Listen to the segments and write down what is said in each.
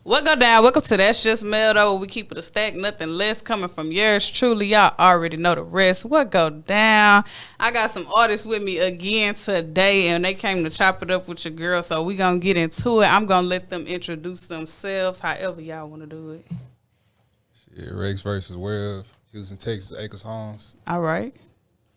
What go down? Welcome to That's Just Meldo. We keep it a stack, nothing less. Coming from yours truly. Y'all already know the rest. What go down? I got some artists with me again today, and they came to chop it up with your girl. So we gonna get into it. I'm gonna let them introduce themselves, however y'all want to do it. Shit, Rex versus Webb, Houston, Texas, Acres Homes. All right.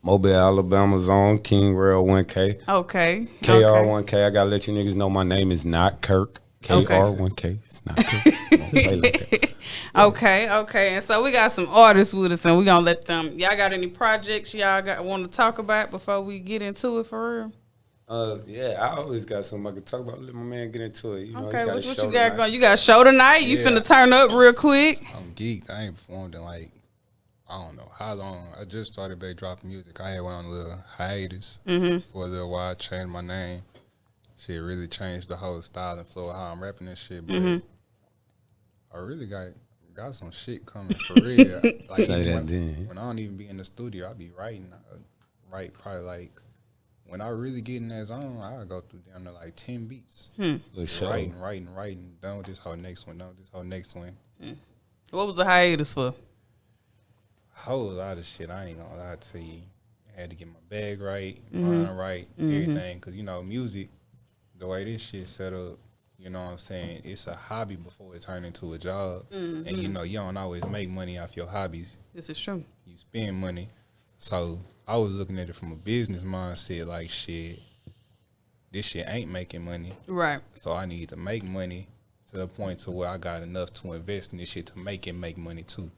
Mobile, Alabama Zone, King Rail 1K. Okay. KR1K. I gotta let you niggas know my name is not Kirk. KR1K. It's not Kirk. Don't play like that. Okay. And so we got some artists with us, and we gonna let them. Y'all got any projects y'all want to talk about before we get into it for real? Yeah, I always got something I could talk about. Let my man get into it. You know, Okay, he got what a you show got tonight. going? You got a show tonight? You Yeah. finna turn up real quick? I'm geeked. I ain't performed in like, I don't know how long. I just started back dropping music. I had went on a little hiatus for a little while, changed my name. Shit really changed the whole style and flow of how I'm rapping this shit. But I really got some shit coming for real. Like Say even that then. when I don't even be in the studio, I be writing. I write probably like, when I really get in that zone, I go through down to like 10 beats. For sure. Writing. Done with this whole next one. What was the hiatus for? Whole lot of shit. I ain't gonna lie to you. I had to get my bag right, mind right, everything. Cause you know, music, the way this shit set up, you know what I'm saying? It's a hobby before it turned into a job. And you know, you don't always make money off your hobbies. This is true. You spend money. So I was looking at it from a business mindset, like shit, this shit ain't making money. Right. So I need to make money to the point to where I got enough to invest in this shit to make it make money too.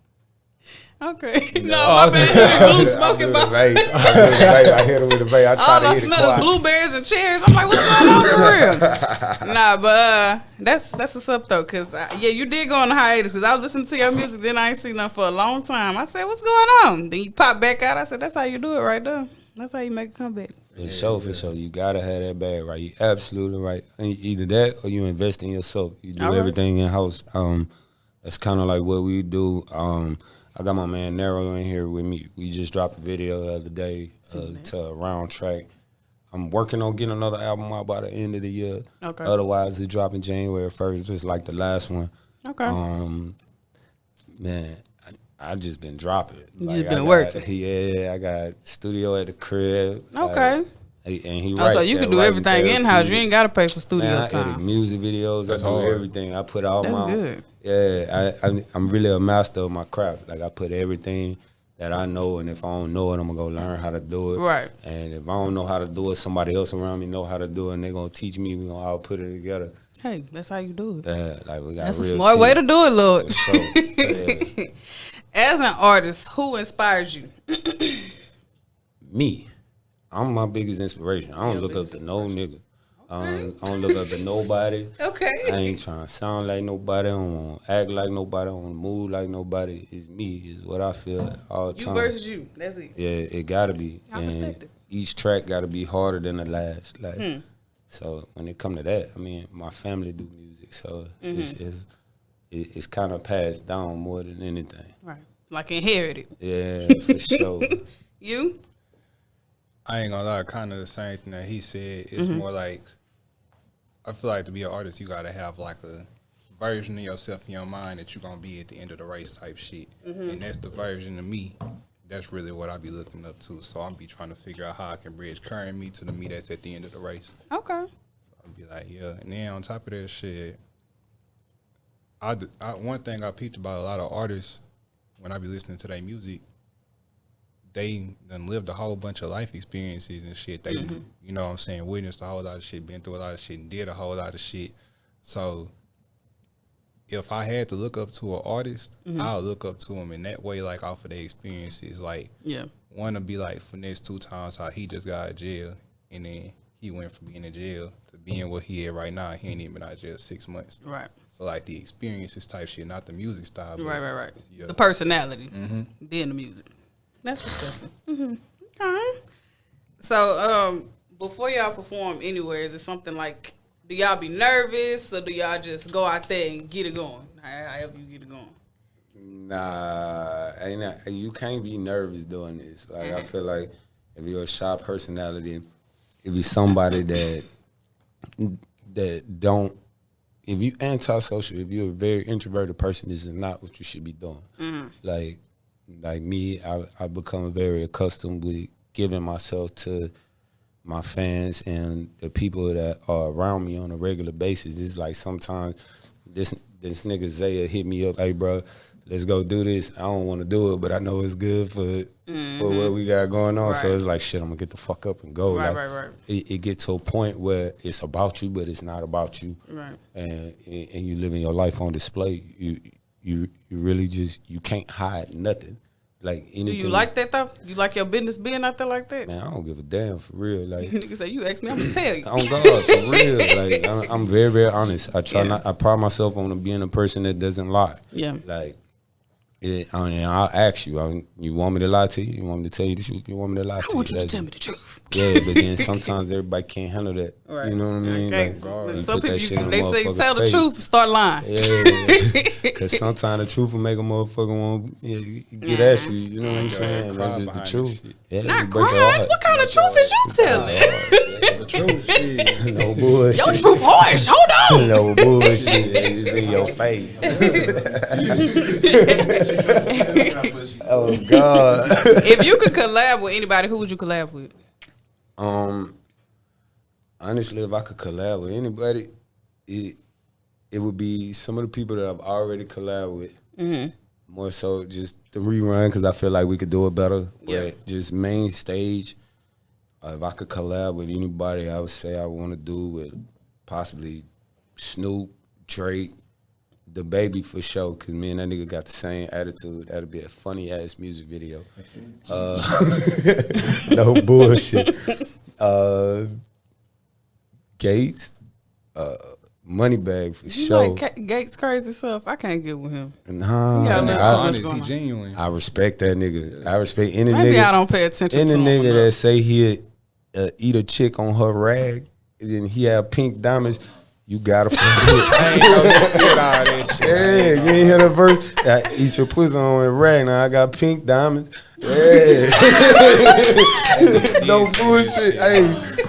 Okay. No, my bad. Blue smoking my I hit him with the vape. I all try to I hit it smell is quiet. blueberries and cherries. I'm like, what's going on for real? Nah, but that's what's up though, cause yeah, you did go on the hiatus. Cause I was listening to your music, then I ain't seen nothing for a long time. I said, what's going on? Then you pop back out. I said, that's how you do it right there. That's how you make a comeback. For sure. You gotta have that bag right. You absolutely right. And either that or you invest in yourself. You do All right. everything in house. That's kind of like what we do. I got my man Nero in here with me. We just dropped a video the other day to a round track. I'm working on getting another album out by the end of the year. Okay. Otherwise, it drop in January 1st, just like the last one. Okay. Man, I just been dropping. You Like, just been I working. got, yeah, I got studio at the crib. Okay. And he Oh, so you can do everything in house. You ain't gotta pay for studio Man, I edit time. music videos. That's I do hard. everything. I put all That's my good. Yeah, I'm really a master of my craft. Like I put everything that I know, and if I don't know it, I'm gonna go learn how to do it. Right. And if I don't know how to do it, somebody else around me know how to do it, and they're gonna teach me. We gonna all put it together. Hey, that's how you do it. Like we got That's a real smart team. way to do it, Lord. For sure. Yeah. As an artist, who inspires you? Me, I'm my biggest inspiration. I don't look up to no nigga. I don't look up to nobody. Okay. I ain't trying to sound like nobody. I don't want to act like nobody. I don't want to move like nobody. It's me. It's what I feel all the You time. versus you. That's it. Yeah, it gotta be. I respect it. Each track gotta be harder than the last. Like, so when it come to that, I mean, my family do music, so it's kind of passed down more than anything. Right. Like inherited. Yeah, for sure. You? I ain't gonna lie, kind of the same thing that he said. It's more like, I feel like to be an artist, you gotta have like a version of yourself in your mind that you're gonna be at the end of the race type shit. And that's the version of me. That's really what I be looking up to. So I'm be trying to figure out how I can bridge current me to the me that's at the end of the race. Okay. I'll be like, yeah. And then on top of that shit, one thing I peeped about a lot of artists when I be listening to their music, they done lived a whole bunch of life experiences and shit. They, you know what I'm saying, witnessed a whole lot of shit, been through a lot of shit, and did a whole lot of shit. So if I had to look up to an artist, I'll look up to him in that way, like off of their experiences. Like, Yeah. one to be like Finesse 2 times, how he just got out of jail, and then he went from being in jail to being what he is right now. He ain't even been out of jail 6 months. Right. So like the experiences type shit, not the music style. But Right. Yeah. The personality. Then the music. That's what's up. Okay. So, before y'all perform anywhere, is it something like, do y'all be nervous or do y'all just go out there and get it going? However you get it going. Nah, you can't be nervous doing this. Like I feel like if you're a shy personality, if you're somebody that don't if you antisocial, if you're a very introverted person, this is not what you should be doing. Like me, I've become very accustomed with giving myself to my fans and the people that are around me on a regular basis. It's like sometimes this nigga Zaya hit me up, hey bro, let's go do this. I don't want to do it, but I know it's good for what we got going on. Right. So it's like, shit, I'm gonna get the fuck up and go. Right. It gets to a point where it's about you, but it's not about you. Right. And you living your life on display. You really just, you can't hide nothing. Like anything. Do you like that though? You like your business being out there like that? Man, I don't give a damn, for real. Like nigga say, you ask me, I'm gonna tell you. On God, for real. Like I'm very, very honest. I pride myself on being a person that doesn't lie. Yeah. Like I'll ask you. You want me to lie to you? You want me to tell you the truth? You want me to lie to you? I want you to tell me the truth. Yeah, but then sometimes everybody can't handle that. Right. You know what I mean? Okay. Like, some people, they say tell the truth, start lying. Yeah, because sometimes the truth will make a motherfucker want get at you. You know what I'm saying? That's just the truth. Yeah, not crying. What kind of truth is you telling? The truth, shit. No bullshit. Your truth harsh. Hold on. No bullshit. It's in your face. Oh God. If you could collab with anybody, who would you collab with? Honestly, if I could collab with anybody, it would be some of the people that I've already collabed with. More so just the rerun, because I feel like we could do it better. Yeah. But just main stage, if I could collab with anybody, I would say I want to do with possibly Snoop, Drake, the Baby for sure, because me and that nigga got the same attitude. That'd be a funny ass music video. No bullshit. Gates, Moneybag for sure. Like Gates crazy stuff. I can't get with him. Nah, he genuine. I respect that nigga. I respect any Maybe nigga. I don't pay attention any to him. Any nigga that say he'd eat a chick on her rag and he have pink diamonds, you gotta fuck with it. Yeah, you ain't hear the verse? I eat your pussy on a rag. Now I got pink diamonds. Yeah. No bullshit. Hey,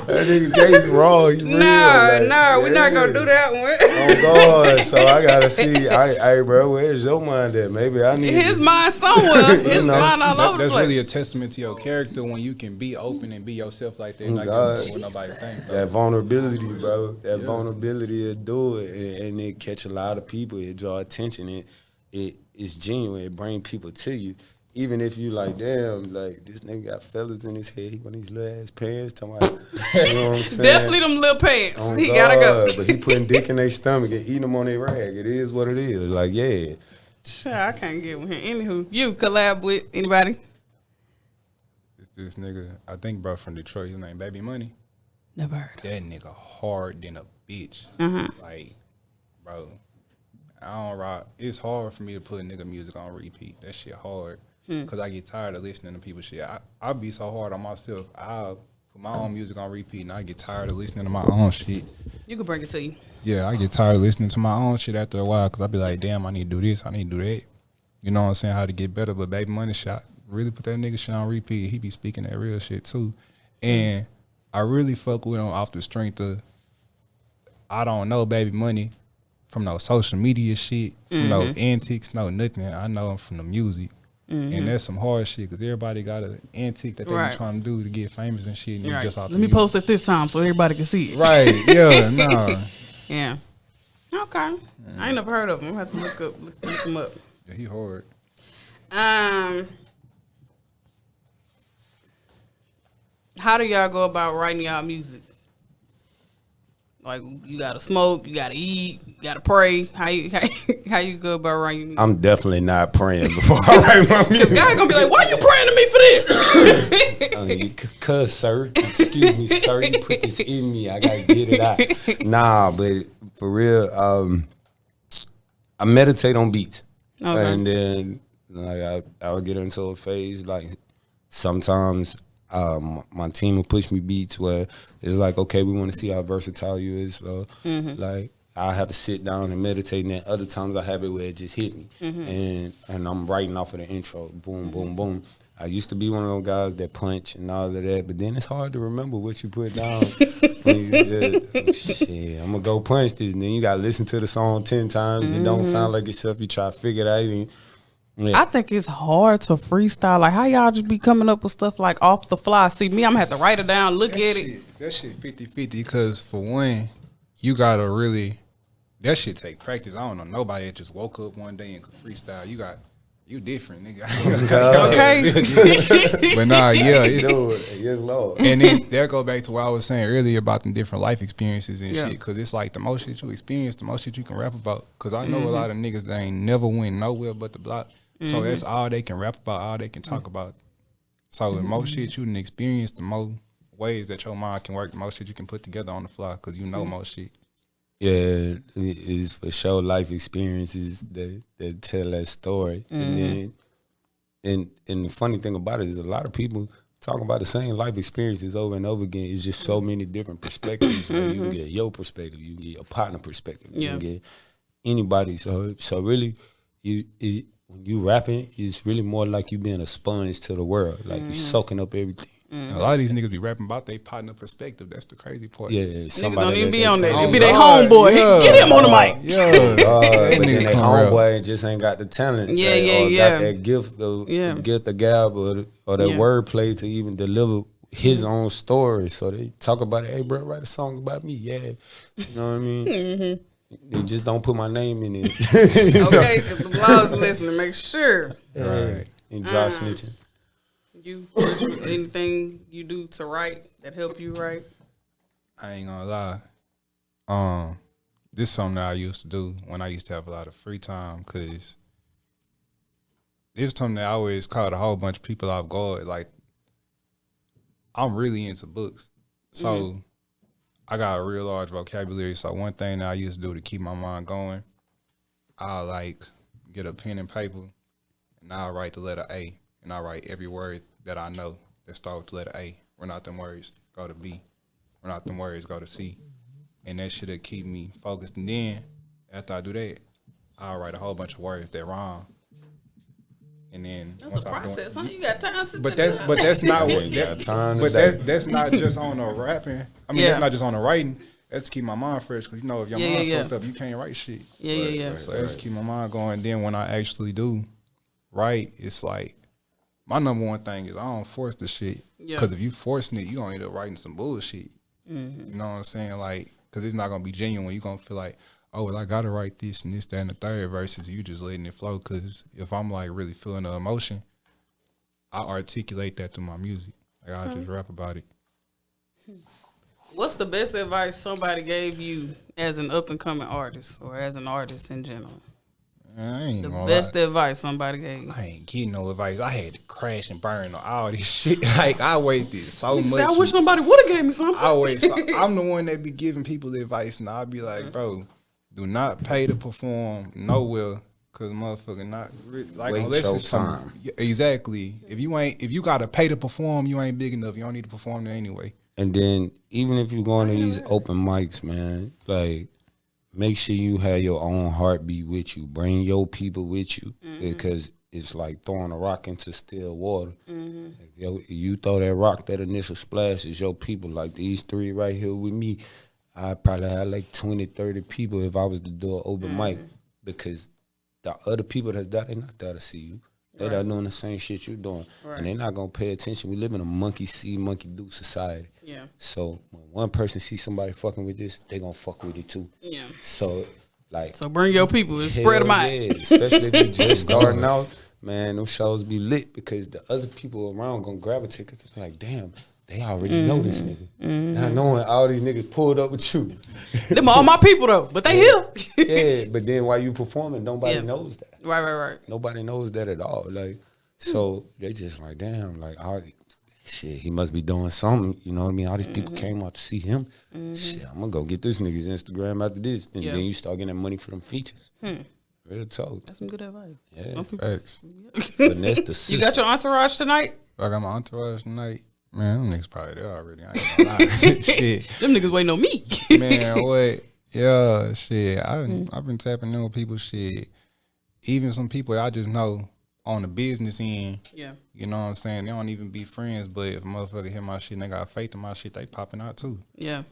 that nigga Gates raw. He real. We're not gonna do that one. Oh God. So I gotta see. Hey, bro, where's your mind at? Maybe I need his mind somewhere. His mind all over the place. That's really a testament to your character when you can be open and be yourself like that. Like what nobody think. That vulnerability, bro. That vulnerability to do it, and it catch a lot of people. It draw attention. It's genuine. It bring people to you. Even if you like, damn, like this nigga got fellas in his head, he want these little ass pants, talking about, you know what I'm saying? Definitely them little pants. Oh, he God, gotta go. But he putting dick in their stomach and eating them on their rag. It is what it is. Like, yeah. Sure, I can't get with him. Anywho, you collab with anybody? It's this nigga, I think, bro, from Detroit. His name Baby Money. Never heard of that nigga hard than a bitch. Like, bro, I don't rock. It's hard for me to put a nigga music on repeat. That shit hard. Because I get tired of listening to people's shit. I be so hard on myself. I'll put my own music on repeat, and I get tired of listening to my own shit. You can bring it to you. Yeah, I get tired of listening to my own shit after a while, because I be like, damn, I need to do this, I need to do that. You know what I'm saying? How to get better. But Baby Money shot, really put that nigga shit on repeat. He be speaking that real shit, too. And I really fuck with him off the strength of, I don't know Baby Money from no social media shit, from no antics, no nothing. I know him from the music. And that's some hard shit, because everybody got an antique that they be trying to do to get famous and shit. And just off Let me post it this time so everybody can see it. Right, yeah, no. Yeah. Okay. I ain't never heard of him. I have to look him up. Yeah, he hard. How do y'all go about writing y'all music? Like, you gotta smoke, you gotta eat, you gotta pray. How you go about writing music? I'm definitely not praying before I write my music. This guy gonna be like, why you praying to me for this? Cuz, sir, excuse me, sir, you put this in me. I gotta get it out. Nah, but for real, I meditate on beats. Okay. And then like I'll get into a phase like sometimes my team will push me beats where it's like, okay, we want to see how versatile you is. So like I have to sit down and meditate, and then other times I have it where it just hit me, and I'm writing off of the intro, boom, boom, boom. I used to be one of those guys that punch and all of that, but then it's hard to remember what you put down. When you just, shit, I'm gonna go punch this, and then you gotta listen to the song 10 times. It don't sound like yourself. You try to figure it out. And, yeah. I think it's hard to freestyle. Like, how y'all just be coming up with stuff like off the fly? See, me, I'm gonna have to write it down, look at it. That shit 50-50 because for one, you gotta really, that shit take practice. I don't know nobody that just woke up one day and could freestyle. You different, nigga. Okay. But nah, yeah. It's, Yes, Lord. and then that go back to what I was saying earlier about the different life experiences and Yeah. shit. Because it's like the most shit you experience, the most shit you can rap about. Because I know a lot of niggas that ain't never went nowhere but the block. So that's all they can rap about, all they can talk about. So the most shit you can experience, the more ways that your mind can work, the most shit you can put together on the fly. Because you know most shit. Yeah, it's for sure life experiences that tell that story. And then, and the funny thing about it is a lot of people talk about the same life experiences over and over again. It's just so many different perspectives. Like you can get your perspective, you can get your partner perspective, you can get anybody. So really, when you rapping, it's really more like you being a sponge to the world. Like you soaking up everything. A lot of these niggas be rapping about their partner perspective. That's the crazy part. Yeah, Niggas don't even be on that. Oh, It be their God, homeboy. yeah. Get him on the mic. Yeah. But then nigga that come real. homeboy just ain't got the talent. Yeah, or yeah. got that gift, the gift of gab, or that Yeah. wordplay to even deliver his own story. So they talk about it. Hey, bro, write a song about me. Yeah, you know what I mean. They just don't put my name in it. Okay, because the blog's listening. Make sure Right. And drop snitching. you anything you do to write that help you write. I ain't gonna lie. This is something that I used to do when I used to have a lot of free time, cause it's something that I always caught a whole bunch of people off guard. Like, I'm really into books, so I got a real large vocabulary. So one thing that I used to do to keep my mind going, I like get a pen and paper, and I'll write the letter A, and I write every word that I know that start with the letter A. Run out them words, go to B. Run out them words, go to C. And that shit'll keep me focused. And then after I do that, I'll write a whole bunch of words that rhyme. And then That's a process, huh? You got time to But that's not what got time but today. that's not just on the rapping. I mean, that's not just on the writing. That's to keep my mind fresh. Cause you know, if your mind fucked up, you can't write shit. Yeah. So that's to keep my mind going. Then when I actually do write, it's like my number one thing is I don't force the shit. Yeah. Cause if you forcing it, you gonna end up writing some bullshit. You know what I'm saying? Like, cause it's not gonna be genuine. You gonna feel like, oh, well, I gotta write this and this, that, and the third, versus you just letting it flow. Cause if I'm like really feeling the emotion, I articulate that through my music. Like I just rap about it. What's the best advice somebody gave you as an up and coming artist or as an artist in general? I ain't The gonna best lie. advice somebody gave you. I ain't getting no advice. I had to crash and burn on all this shit. Like I wasted so Nigga much. say, I wish somebody would have gave me something. I'm the one that be giving people the advice, and I'll be like, bro, do not pay to perform nowhere, cause motherfucker not really, like Wait unless your it's some time. exactly. If you gotta pay to perform, you ain't big enough. You don't need to perform there anyway. And then even if you go to these open mics, man, like make sure you have your own heartbeat with you. Bring your people with you because it's like throwing a rock into still water. If you throw that rock, that initial splash is your people. Like these three right here with me, I probably had like 20, 30 people if I was to do an open mic because the other people that's there, they not there to see you. They're not doing the same shit you're doing. And they're not going to pay attention. We live in a monkey see, monkey do society. Yeah. So when one person sees somebody fucking with this, they going to fuck with it too. Yeah. So, like. So bring your people and spread them out. Yeah, especially if you just starting out, man, them shows be lit because the other people around going to gravitate because it's like, damn, they already know this nigga. Not knowing all these niggas pulled up with you. Them all my people though, but they here. Yeah, but then while you performing, nobody knows that. Right. Nobody knows that at all. Like, so they just like, damn, like, shit, he must be doing something. You know what I mean? All these people came out to see him. Shit, I'm gonna go get this nigga's Instagram after this, and then you start getting that money for them features. Real talk. That's some good advice. Yeah. Some people. Facts. Finesse the system. You got your entourage tonight? I got my entourage tonight. Man, them niggas probably there already. I ain't gonna lie. Shit. Them niggas waiting on me. Man, what? Yeah, shit. I've been tapping in with people. Shit, even some people I just know on the business end, Yeah. you know what I'm saying? They don't even be friends, but if a motherfucker hear my shit and they got faith in my shit, they popping out too. Yeah.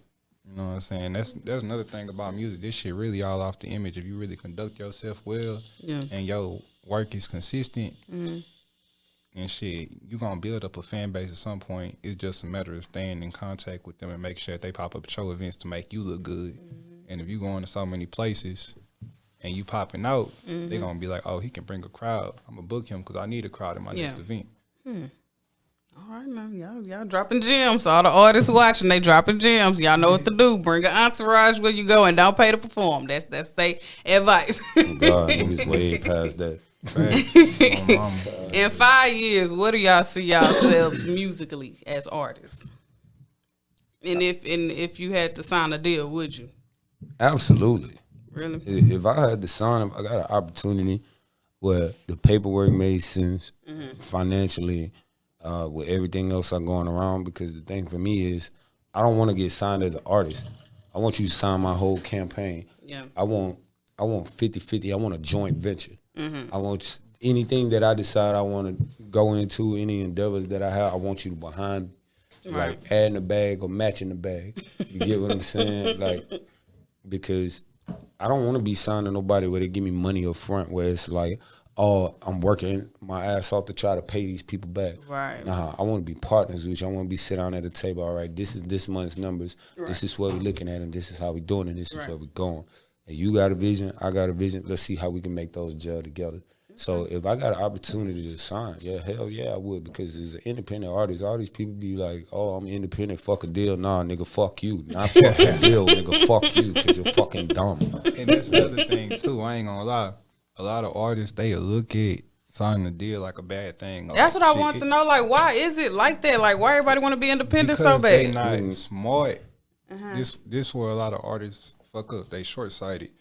You know what I'm saying? That's another thing about music. This shit really all off the image. If you really conduct yourself well Yeah. and your work is consistent and shit, you gonna build up a fan base at some point. It's just a matter of staying in contact with them and make sure that they pop up at your events to make you look good. And if you going to so many places and you popping out, they gonna be like, oh, he can bring a crowd. I'm gonna book him because I need a crowd in my next event. All right, now y'all dropping gems. All the artists watching, they dropping gems. Y'all know what to do. Bring an entourage where you go and don't pay to perform. That's their advice. God, niggas way past that. Facts. My mama. In 5 years, what do y'all see yourselves musically as artists? And if you had to sign a deal, would you? Absolutely. Really? If I had to sign, if I got an opportunity where the paperwork made sense financially, with everything else I'm going around, because the thing for me is I don't want to get signed as an artist. I want you to sign my whole campaign. Yeah. I want 50-50. I want a joint venture. I want anything that I decide I want to go into, any endeavors that I have, I want you to behind, like adding the bag or matching the bag. You get what I'm saying? Like, because I don't want to be signed to nobody where they give me money up front, where it's like, oh, I'm working my ass off to try to pay these people back. Right. Nah, I want to be partners with you. I want to be sit down at the table. All right, this is this month's numbers. Right. This is what we're looking at, and this is how we're doing, and this is where we're going. And you got a vision, I got a vision. Let's see how we can make those gel together. So if I got an opportunity to sign, yeah, hell yeah, I would, because as an independent artist, all these people be like, oh, I'm independent, fuck a deal. Nah, nigga, fuck you. Not fuck a deal, nigga, fuck you, because you're fucking dumb. And that's the other thing too. I ain't gonna lie. A lot of artists, they look at signing a deal like a bad thing. That's Like, what I shit, want to know. Like, why is it like that? Like, why everybody want to be independent so because they bad? not smart. This where a lot of artists fuck up. They short sighted.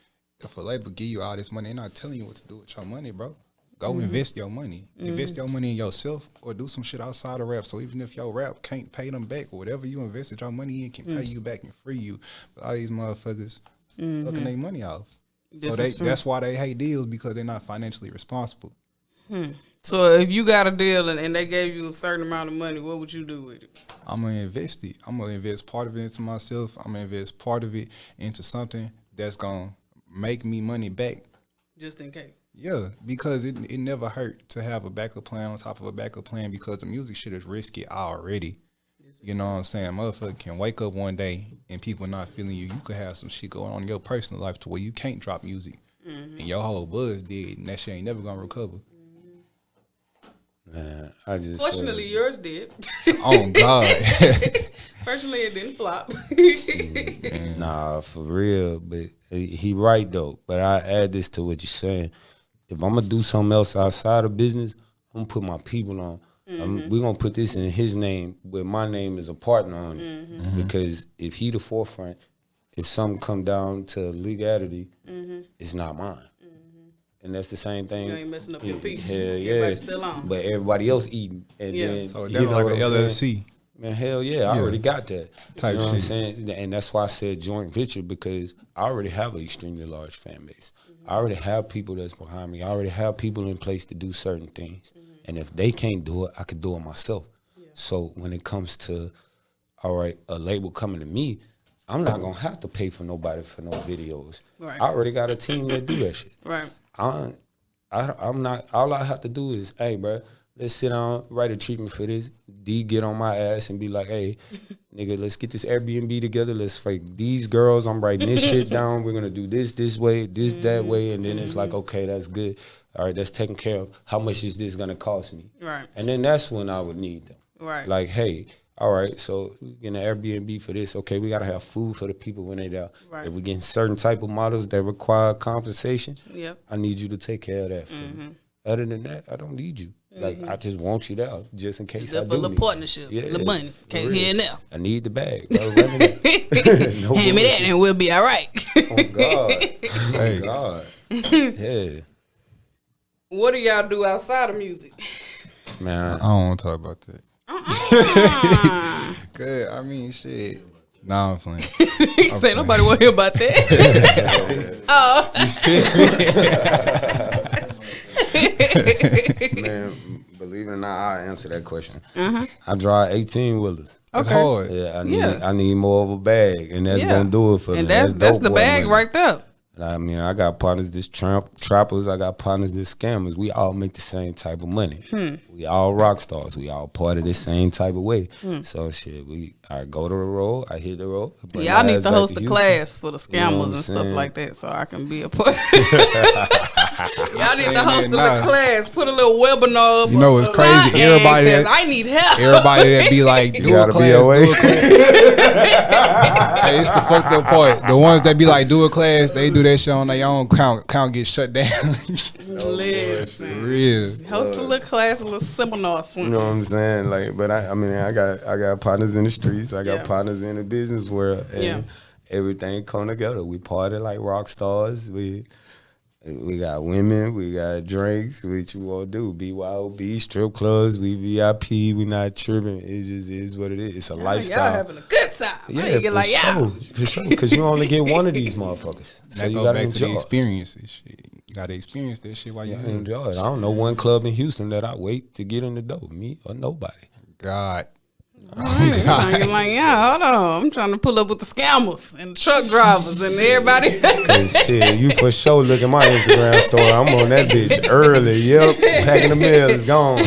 If a label give you all this money, they're not telling you what to do with your money, bro. Go invest your money. Invest your money in yourself or do some shit outside of rap. So even if your rap can't pay them back, or whatever you invested your money in can pay you back and free you. But all these motherfuckers fucking their money off. So that's why they hate deals, because they're not financially responsible. So if you got a deal and they gave you a certain amount of money, what would you do with it? I'm gonna invest it. I'm gonna invest part of it into myself. I'm gonna invest part of it into something that's gonna make me money back. Just in case. Yeah, because it never hurt to have a backup plan on top of a backup plan, because the music shit is risky already. You know what I'm saying? Motherfucker can wake up one day and people not feeling you. You could have some shit going on in your personal life to where you can't drop music. And your whole buzz dead, and that shit ain't never gonna recover. Man, I just Fortunately, yours did. Oh, God. Fortunately, it didn't flop. Nah, for real. But he right though. But I add this to what you're saying. If I'm gonna do something else outside of business, I'm gonna put my people on. We're gonna put this in his name, with my name as a partner on it. Because if he the forefront, if something come down to legality, it's not mine. And that's the same thing. You ain't messing up your people. Hell yeah. Everybody's still on. But everybody else eating. And then, So you that's know like what an I'm saying? LLC. Man, hell yeah, I already got that. Type you know what I'm shit. saying? And that's why I said joint venture, because I already have an extremely large fan base. I already have people that's behind me. I already have people in place to do certain things. And if they can't do it, I could do it myself. So when it comes to, all right, a label coming to me, I'm not going to have to pay for nobody for no videos. Right. I already got a team that do that shit. Right. I'm not, all I have to do is, hey, bro, let's sit down, write a treatment for this. D get on my ass and be like, hey, nigga, let's get this Airbnb together. Let's fake these girls. I'm writing this shit down. We're going to do this way, this that way. And then it's like, okay, that's good. All right, that's taken care of. How much is this going to cost me? Right. And then that's when I would need them. Right. Like, hey, all right, so we getting an Airbnb for this. Okay, we got to have food for the people when they there. Right. If we getting certain type of models that require compensation, Yep. I need you to take care of that for me. Other than that, I don't need you. Like, I just want you there just in case I Except for do a need little partnership. Yeah, Little money. for Can't real. hear it now. I need the bag, bro. Run it. No Hand me that bullshit. and we'll be all right. Oh, God. Oh, Thanks. God. Yeah. What do y'all do outside of music? Man, I don't want to talk about that. Good. I mean, shit. Nah, I'm playing. Say nobody want to hear about that. Man, believe it or not, I answer that question. I drive 18 wheelers. It's Okay. hard. Yeah, I need more of a bag, and that's gonna do it for me. And that's dope the boy bag money. right there. I mean, I got partners this trappers. I got partners this scammers. We all make the same type of money. We all rock stars. We all part of the same type of way. So shit, I go to the road. I hit the road. bring Y'all my need ass to back host a Houston. class for the You know scammers what I'm and stuff saying? like that, so I can be a part. Y'all need to host a Nah. little class. Put a little webinar up. You know or what's crazy? something, Everybody 'cause that- I need help. Everybody that be like, do a gotta be class, away. do a class. Hey, it's the fucked up part. The ones that be like, do a class, they do that shit on their own. Count get shut down. Listen, Real. host a little class, a little seminar. You know what I'm saying? Like, but I mean, I got partners in the streets. I got Yeah. partners in the business world, and Yeah. everything come together. We party like rock stars. We got women. We got drinks. What you want to do? BYOB, strip clubs. We VIP. We not tripping. It just is what it is. It's a lifestyle. Y'all having a good time. Yeah, I need to get for like, sure. For sure. Because you only get one of these motherfuckers. So That you go got to back to the enjoy it. experiences. Shit. You gotta experience that shit while you You here. enjoy it. I don't know one club in Houston that I wait to get in the door. Me or nobody. God. You're like, yeah, hold on. I'm trying to pull up with the scammers and the truck drivers and everybody. Cause shit, you for sure look at my Instagram story. I'm on that bitch early. Yep, packing the mail is gone.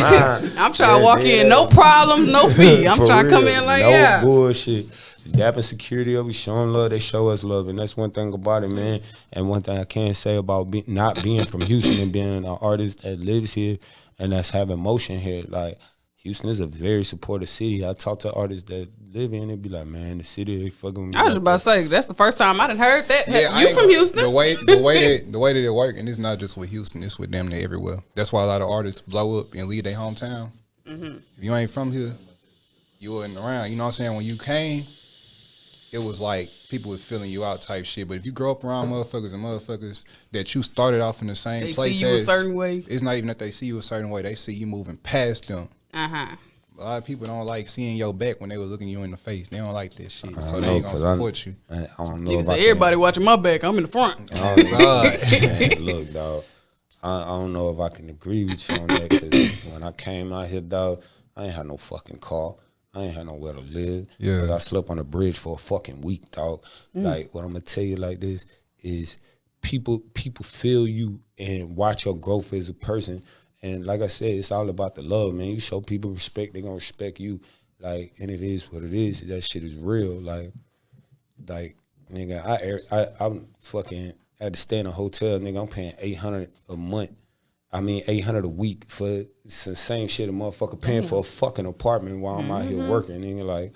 I'm trying to walk in, no problems, no fee. I'm For trying to come real. in like, no yeah. bullshit. Dapping security up, we show them love, they show us love, and that's one thing about it, man. And one thing I can say about not being from Houston and being an artist that lives here and that's having motion here, like Houston is a very supportive city. I talk to artists that live in it, be like, man, the city they fucking with me. I was just about to say, that's the first time I done heard that. I You ain't from gonna- Houston? The way that it work, and it's not just with Houston, it's with damn near everywhere. That's why a lot of artists blow up and leave their hometown. If you ain't from here, you wasn't around. You know what I'm saying? When you came, it was like people was filling you out type shit. But if you grow up around motherfuckers that you started off in the same They place see you a as, certain way. it's not even that they see you a certain way. They see you moving past them. Uh-huh. A lot of people don't like seeing your back when they was looking you in the face. They don't like that shit. So I they know, ain't gonna 'cause support you. I don't know Nigga if say, I everybody watching my back. I'm in the front. Oh, God. Man, look, dog. I don't know if I can agree with you on that because when I came out here, dog, I ain't had no fucking car. I ain't had nowhere to live. Yeah. Like, I slept on a bridge for a fucking week, dog. Like, what I'm gonna tell you like this is people feel you and watch your growth as a person. And like I said, it's all about the love, man. You show people respect, they gonna respect you. Like, and it is what it is. That shit is real. Like nigga, I'm fucking had to stay in a hotel, nigga. I'm paying $800 a month. I mean, $800 a week for the same shit a motherfucker paying for a fucking apartment while I'm out here working. Nigga, like,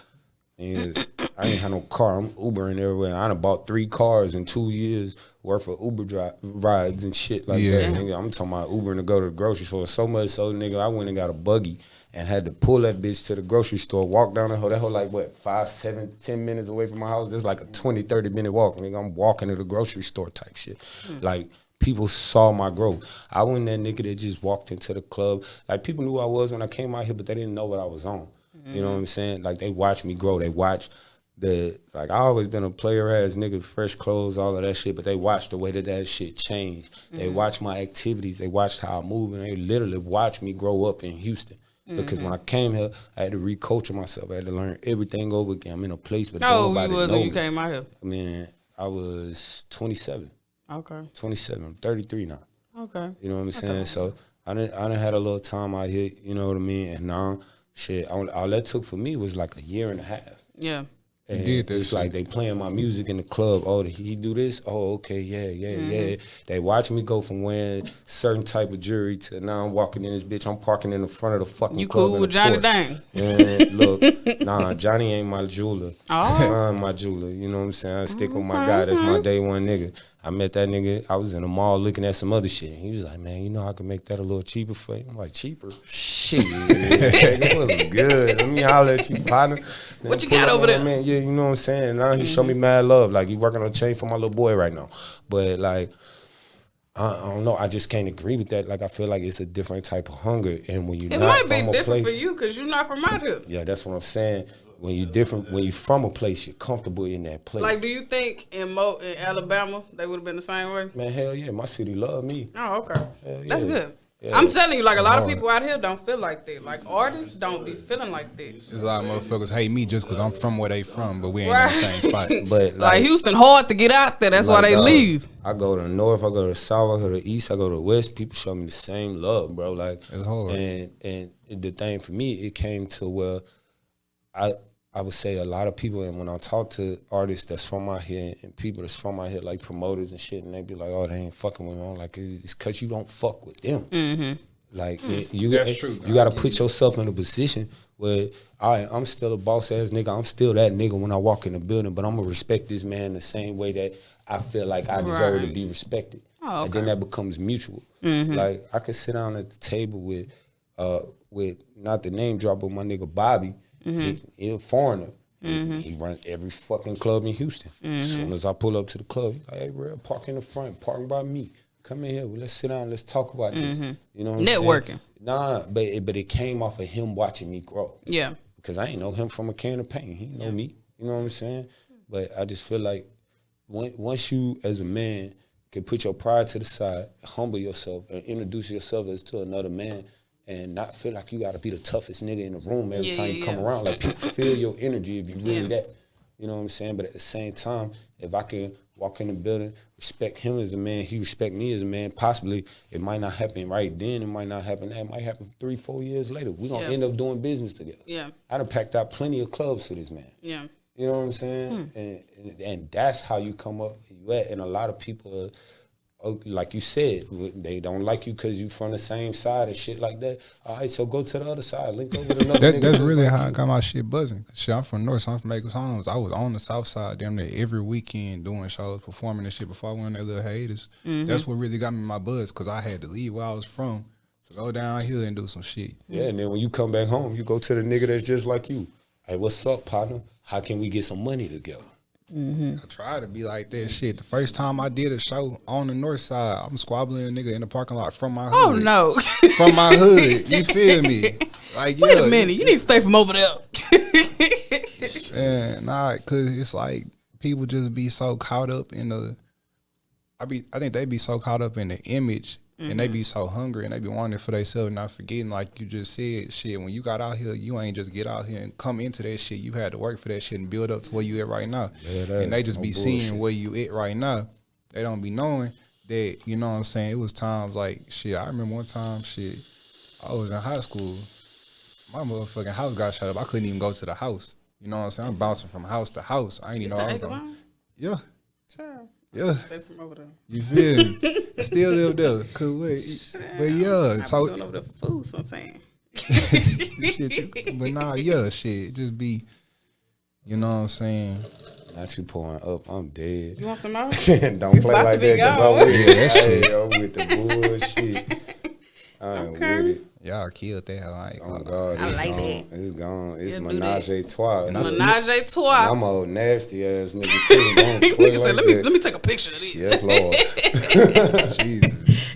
nigga, I ain't had no car. I'm Ubering everywhere. I done bought 3 cars in 2 years worth of Uber rides and shit like that. Nigga, I'm talking about Ubering to go to the grocery store. So much so, nigga, I went and got a buggy and had to pull that bitch to the grocery store, walk down the hole. That hole like, what, 5, 7, 10 minutes away from my house? That's like a 20, 30-minute walk. Nigga, I'm walking to the grocery store type shit. Like, people saw my growth. I wasn't that nigga that just walked into the club. Like, people knew who I was when I came out here, but they didn't know what I was on. You know what I'm saying? Like, they watched me grow. They watched like, I always been a player ass nigga, fresh clothes, all of that shit, but they watched the way that shit changed. They watched my activities. They watched how I move, and they literally watched me grow up in Houston. Because when I came here, I had to reculture myself. I had to learn everything over again. I'm in a place, but No, nobody you was know when you me. came out here. I mean, I was 27. Okay. 27. I'm 33 now. Okay. You know what I'm saying? So I didn't had a little time out here, you know what I mean? And now, shit, all that took for me was like a year and a half. Yeah. And did that it's shit. like they playing my music in the club. Oh, did he do this? Oh, okay, yeah. They watch me go from wearing certain type of jewelry to now I'm walking in this bitch. I'm parking in the front of the fucking You club cool in with a Johnny Porsche. Dang? And look, nah, Johnny ain't my jeweler. Oh. Son, my jeweler. You know what I'm saying? I stick with my guy. That's my day one nigga. I met that nigga. I was in the mall looking at some other shit. He was like, man, you know I can make that a little cheaper for you. I'm like, cheaper? Shit. That was good. Let me holler at you, partner. What you Pull got up over on there? my Man. Yeah, you know what I'm saying? Now he show me mad love. Like, he working on a chain for my little boy right now. But, like, I don't know. I just can't agree with that. Like, I feel like it's a different type of hunger. And when you're It not might from be a different place, for you because you're not from out here. yeah, that's what I'm saying. When you're different, when you're from a place, you're comfortable in that place. Like, do you think in Alabama they would have been the same way? Man, hell yeah, my city love me. Oh, okay. Hell That's yeah. good. I'm telling you, like a lot of people out here don't feel like that. Like artists don't be feeling like that. There's a lot of motherfuckers hate me just because I'm from where they from, but we ain't in the same spot. But Like Houston, hard to get out there. That's why they leave. I go to the north, I go to the south, I go to the east, I go to the west. People show me the same love, bro. Like It's hard. And the thing for me, it came to where I would say a lot of people, and when I talk to artists that's from out here and people that's from out here, like promoters and shit, and they be like, "Oh, they ain't fucking with me." I'm like, it's because you don't fuck with them. Like That's true. You got to put yourself in a position where, all right, I'm still a boss ass nigga. I'm still that nigga when I walk in the building, but I'm gonna respect this man the same way that I feel like I deserve to be respected. Oh, okay. And then that becomes mutual. Like I could sit down at the table with not the name drop, but my nigga Bobby. He a foreigner. He runs every fucking club in Houston. As soon as I pull up to the club, he's like, "Hey, bro, park in the front, park by me. Come in here, let's sit down, let's talk about this." You know what I'm Networking. saying? Nah, but it came off of him watching me grow. Yeah. Because I ain't know him from a can of paint. He know me. You know what I'm saying? But I just feel like once you, as a man, can put your pride to the side, humble yourself, and introduce yourself as to another man, and not feel like you got to be the toughest nigga in the room every time you come around. Like, people feel your energy if you really that. You know what I'm saying? But at the same time, if I can walk in the building, respect him as a man, he respect me as a man, possibly it might not happen right then, it might not happen that, it might happen 3-4 years later. We're going to end up doing business together. Yeah. I done packed out plenty of clubs for this man. Yeah. You know what I'm saying? And that's how you come up you at. And a lot of people, like you said, they don't like you because you from the same side and shit like that. All right, so go to the other side. Link over with another nigga. That's really like how I got my shit buzzing. Shit, I'm from North, so I'm from Maker's Homes. I was on the south side damn near every weekend doing shows, performing and shit before I went on that little hiatus. That's what really got me my buzz, because I had to leave where I was from to go down here and do some shit. Yeah, and then when you come back home, you go to the nigga that's just like you. Hey, what's up, partner? How can we get some money together? I try to be like that shit. The first time I did a show on the north side, I'm squabbling a nigga in the parking lot from my hood. Oh no. From my hood. You feel me? Like, Wait a minute. You need to stay from over there. Nah, cause it's like people just be so caught up in I think they be so caught up in the image, and they be so hungry, and they be wanting it for themselves, not forgetting, like you just said, shit, when you got out here, you ain't just get out here and come into that shit. You had to work for that shit and build up to where you at right now. And they just be seeing where you at right now. They don't be knowing that, you know what I'm saying? It was times like, shit, I remember one time, shit, I was in high school. My motherfucking house got shut up. I couldn't even go to the house. You know what I'm saying? I'm bouncing from house to house. I ain't even know I was going. Yeah. Sure. Yeah. Stay from over there. You feel me? Still live there. Could wait. But yeah. I'm going over there for food sometimes. But nah, yeah, shit. Just be, you know what I'm saying? Not you pouring up. I'm dead. You want some more? Don't play like that. Gone. I'm with that shit. I'm with the bullshit. I ain't with it. Y'all killed that. Like, Oh God, I like gone. that. It's gone. It's You'll menage a trois. Menage a trois. I'm a nasty ass nigga too. Don't play Nigga like said, that. let me take a picture of this. Yes, Lord. Jesus.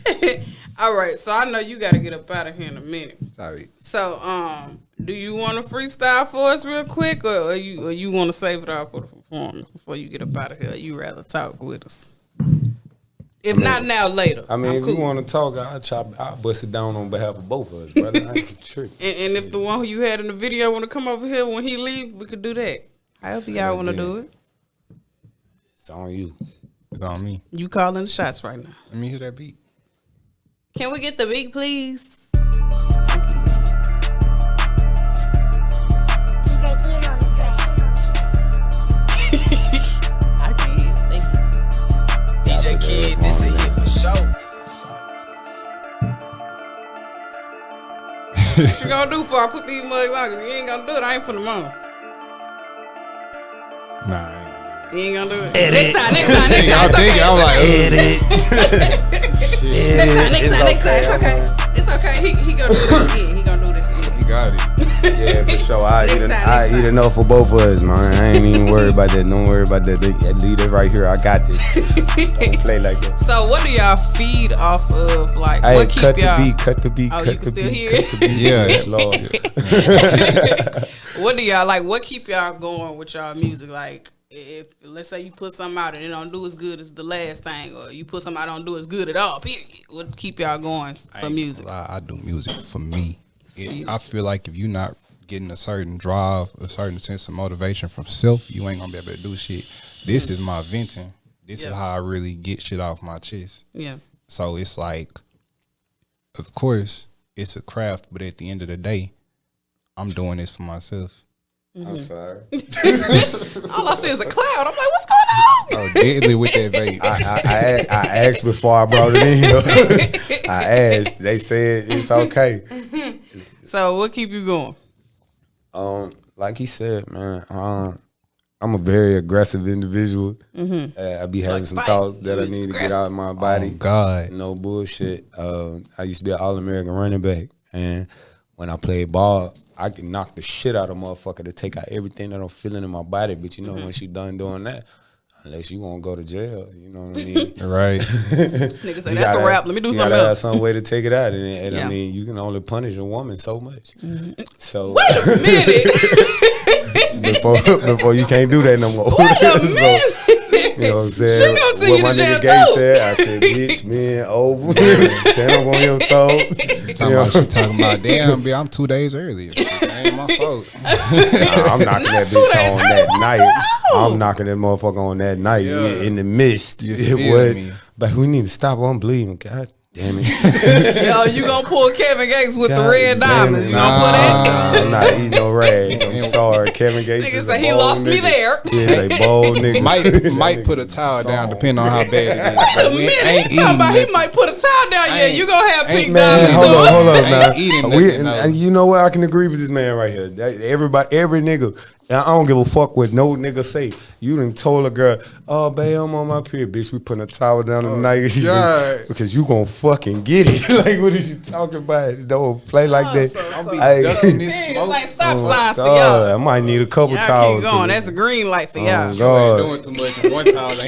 All right, so I know you got to get up out of here in a minute. Sorry. So, do you want to freestyle for us real quick, or you want to save it all for the performance before you get up out of here? Or you rather talk with us? If not now, later. I mean, I'm if cool. you want to talk, I'll bust it down on behalf of both of us, brother. I ain't tripping. And if the one who you had in the video want to come over here when he leave, we could do that. However y'all want to do it. It's on you. It's on me. You calling the shots right now. Let me hear that beat. Can we get the beat, please? DJ Kid on the track. I can hear. Thank you. DJ Kid, this a hit for sure. What you gonna do before I put these mugs on? 'Cause you ain't gonna do it. I ain't putting them on. Nah, I ain't. You ain't gonna do it. Edit. Next time. I'm It's thinking, okay. I'm like, Edit. Next time. It's okay. It's okay. He gonna do this again. He gonna do this again. he got it. Yeah, for sure. I Next time. eat enough for both of us, man. I ain't even worried about that. Don't worry about that. Leave it right here. I got this. Don't play like that. So what do y'all feed off of? Like, Hey, what keep cut y'all? the beat. Cut the beat. Oh, cut you the can still beat. hear Cut it? the beat. Yeah. Yes, Lord. What do y'all like? What keep y'all going with y'all music? Like, if let's say you put something out and it don't do as good as the last thing, or you put something out don't do as good at all, period, what keep y'all going for music? I do music for me. I feel like if you're not getting a certain drive, a certain sense of motivation from self, you ain't gonna be able to do shit. This is my venting. This is how I really get shit off my chest. Yeah. So it's like, of course, it's a craft, but at the end of the day, I'm doing this for myself. I'm sorry. All I see is a cloud. I'm like, what's going on? Oh, deadly with that vape. I asked before I brought it in here. I asked. They said it's okay. So what keep you going? Like he said, man, I'm a very aggressive individual. I be having Like some fight. thoughts that I You need to get aggressive. out of my body. Oh, God. No bullshit. I used to be an All-American running back, and when I played ball, I can knock the shit out of a motherfucker to take out everything that I'm feeling in my body. But you know, once you done doing that, unless you want to go to jail, you know what I mean? Right. Nigga say You that's a gotta- wrap. Let me do you something gotta have else. some way to take it out, and Yeah. I mean, you can only punish a woman so much. So Minute. before you can't do that no more. Wait a So, minute. you know what I'm saying? She gonna send What you my to jail nigga Gay too. said, I said, bitch, man, over. Stand up on your toes. Talking about, damn, bitch, I'm 2 days early. That ain't my fault. Nah, I'm knocking that 2 bitch days on early. that What's night. going on? I'm knocking that motherfucker on that night in the mist. You It feel would, me? but we need to stop. I'm bleeding. God damn it. Yo, you gonna pull Kevin Gates with the God red damn diamonds? it. You gonna put that? Nah, I'm not eating no rag. I'm sorry. Kevin Gates Nigga is say a he bold lost me nigga. there. He is a bold nigga. Might put a towel down depending on how bad it is. But we Man, ain't he talking about he eating might put a towel down. Yeah, ain't- you gonna have ain't- pink Man, diamonds hold too. up Ain't now. eating We, nothing, no. and you know what? I can agree with this man right here. Everybody, every nigga. I don't give a fuck what no nigga say. You done told a girl, "Oh, babe, I'm on my period, bitch. We putting a towel down tonight God. because you gonna fucking get it." Like, what is you talking about? Don't play like that. so- Hey, ducking this Man, smoke. this ain't stop oh, signs for God, I y'all. might need a couple Y'all towels. keep going. That's a green light for y'all. Oh, You God. ain't doing too much. And one towel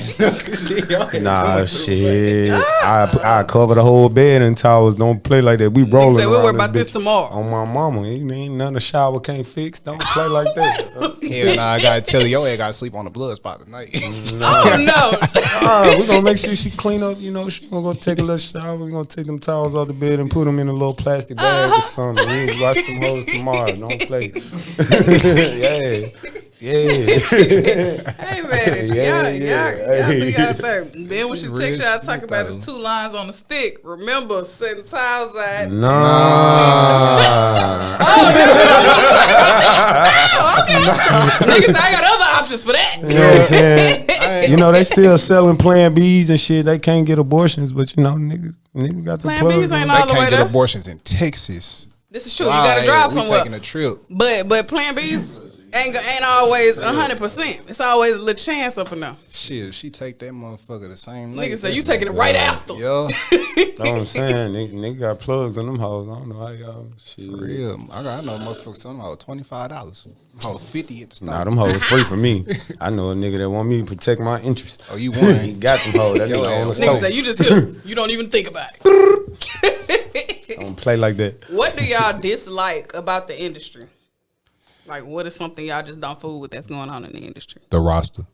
ain't. Nah, shit. I cover the whole bed in towels. Don't play like that. We rolling. said, we'll around worry about this bitch. tomorrow. On my mama, ain't nothing a shower can't fix. Don't play like that. Hell nah, I gotta tell you, your ass gotta sleep on the blood spot tonight. Oh no. We're gonna make sure she clean up. You know, she gonna go take a little shower. We're gonna take them towels out the bed and put them in a little plastic bag or something. We'll wash them hoes tomorrow. Don't play. Yeah. Yeah. Hey man, Yeah, y'all yeah. do y'all thing. Then when she Real text y'all shit, talk about though. is 2 lines on the stick. Remember, setting tiles out. Nah. Niggas say I got other options for that. You know what I'm saying? You know, they still selling Plan Bs and shit. They can't get abortions, but you know, nigga got the Plan plugs Bs ain't on. all They the way can't get there. abortions in Texas. This is true. You gotta drive We somewhere. taking a trip. But Plan B's ain't always 100%. It's always a little chance up in there. Shit, if she take that motherfucker the same night. Niggas say you taking it right after. Yo, That's what I'm saying. Nigga got plugs on them hoes. I don't know how y'all shit. real. I know motherfuckers selling about $25. Oh, 50 at the start. Nah, them hoes free for me. I know a nigga that want me to protect my interests. Oh, you He won. got them hoes. That Yo, nigga on the ass. Niggas say stove. you just hit. You don't even think about it. Don't play like that. What do y'all dislike about the industry? Like, what is something y'all just don't fool with that's going on in the industry? The roster,